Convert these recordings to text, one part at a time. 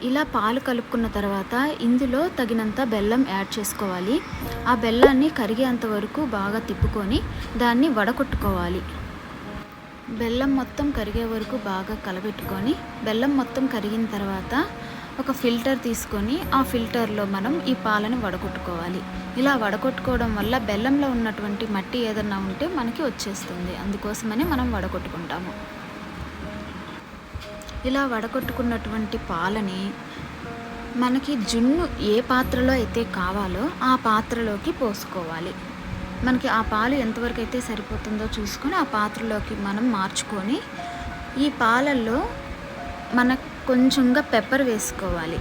ఇలా పాలు కలుపుకున్న తర్వాత ఇందులో తగినంత బెల్లం యాడ్ చేసుకోవాలి. ఆ బెల్లాన్ని కరిగేంత వరకు బాగా తిప్పుకొని దాన్ని వడకొట్టుకోవాలి. బెల్లం మొత్తం కరిగే వరకు బాగా కలబెట్టుకొని బెల్లం మొత్తం కరిగిన తర్వాత ఒక ఫిల్టర్ తీసుకొని ఆ ఫిల్టర్లో మనం ఈ పాలను వడకొట్టుకోవాలి. ఇలా వడకొట్టుకోవడం వల్ల బెల్లంలో ఉన్నటువంటి మట్టి ఏదన్నా ఉంటే మనకి వచ్చేస్తుంది. అందుకోసమని మనం వడకొట్టుకుంటాము. ఇలా వడకొట్టుకున్నటువంటి పాలని మనకి జున్ను ఏ పాత్రలో అయితే కావాలో ఆ పాత్రలోకి పోసుకోవాలి. మనకి ఆ పాలు ఎంతవరకు అయితే సరిపోతుందో చూసుకొని ఆ పాత్రలోకి మనం మార్చుకొని ఈ పాలల్లో మనకు కొంచెంగా పెప్పర్ వేసుకోవాలి.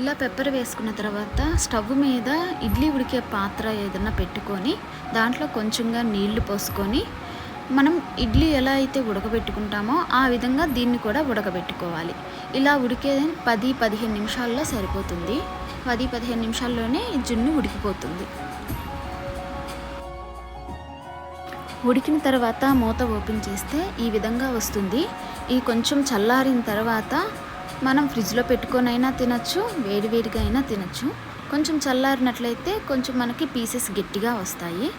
ఇలా పెప్పర్ వేసుకున్న తర్వాత స్టవ్ మీద ఇడ్లీ ఉడికే పాత్ర ఏదన్నా పెట్టుకొని దాంట్లో కొంచెంగా నీళ్లు పోసుకొని మనం ఇడ్లీ ఎలా అయితే ఉడకబెట్టుకుంటామో ఆ విధంగా దీన్ని కూడా ఉడకబెట్టుకోవాలి. ఇలా ఉడికే 10-15 నిమిషాల్లో సరిపోతుంది. 10-15 నిమిషాల్లోనే ఈ జున్ను ఉడికిపోతుంది. ఉడికిన తర్వాత మూత ఓపెన్ చేస్తే ఈ విధంగా వస్తుంది. ఇది కొంచెం చల్లారిన తర్వాత మనం ఫ్రిడ్జ్లో పెట్టుకొనైనా తినచ్చు, వేడివేడిగా అయినా తినచ్చు. కొంచెం చల్లారినట్లయితే కొంచెం మనకి పీసెస్ గట్టిగా వస్తాయి,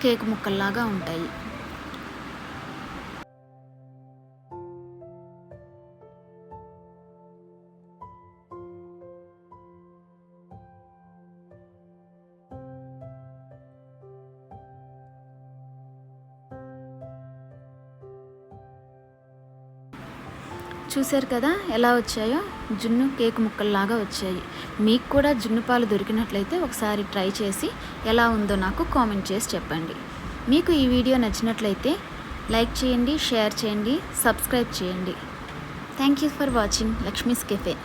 కేక్ ముక్కల్లాగా ఉంటాయి. చూశారు కదా ఎలా వచ్చాయో, జున్ను కేక్ ముక్కల్లాగా వచ్చాయి. మీకు కూడా జున్ను పాలు దొరికినట్లయితే ఒకసారి ట్రై చేసి ఎలా ఉందో నాకు కామెంట్ చేసి చెప్పండి. మీకు ఈ వీడియో నచ్చినట్లయితే లైక్ చేయండి, షేర్ చేయండి, సబ్స్క్రైబ్ చేయండి. Thank you for watching Lakshmi's cafe.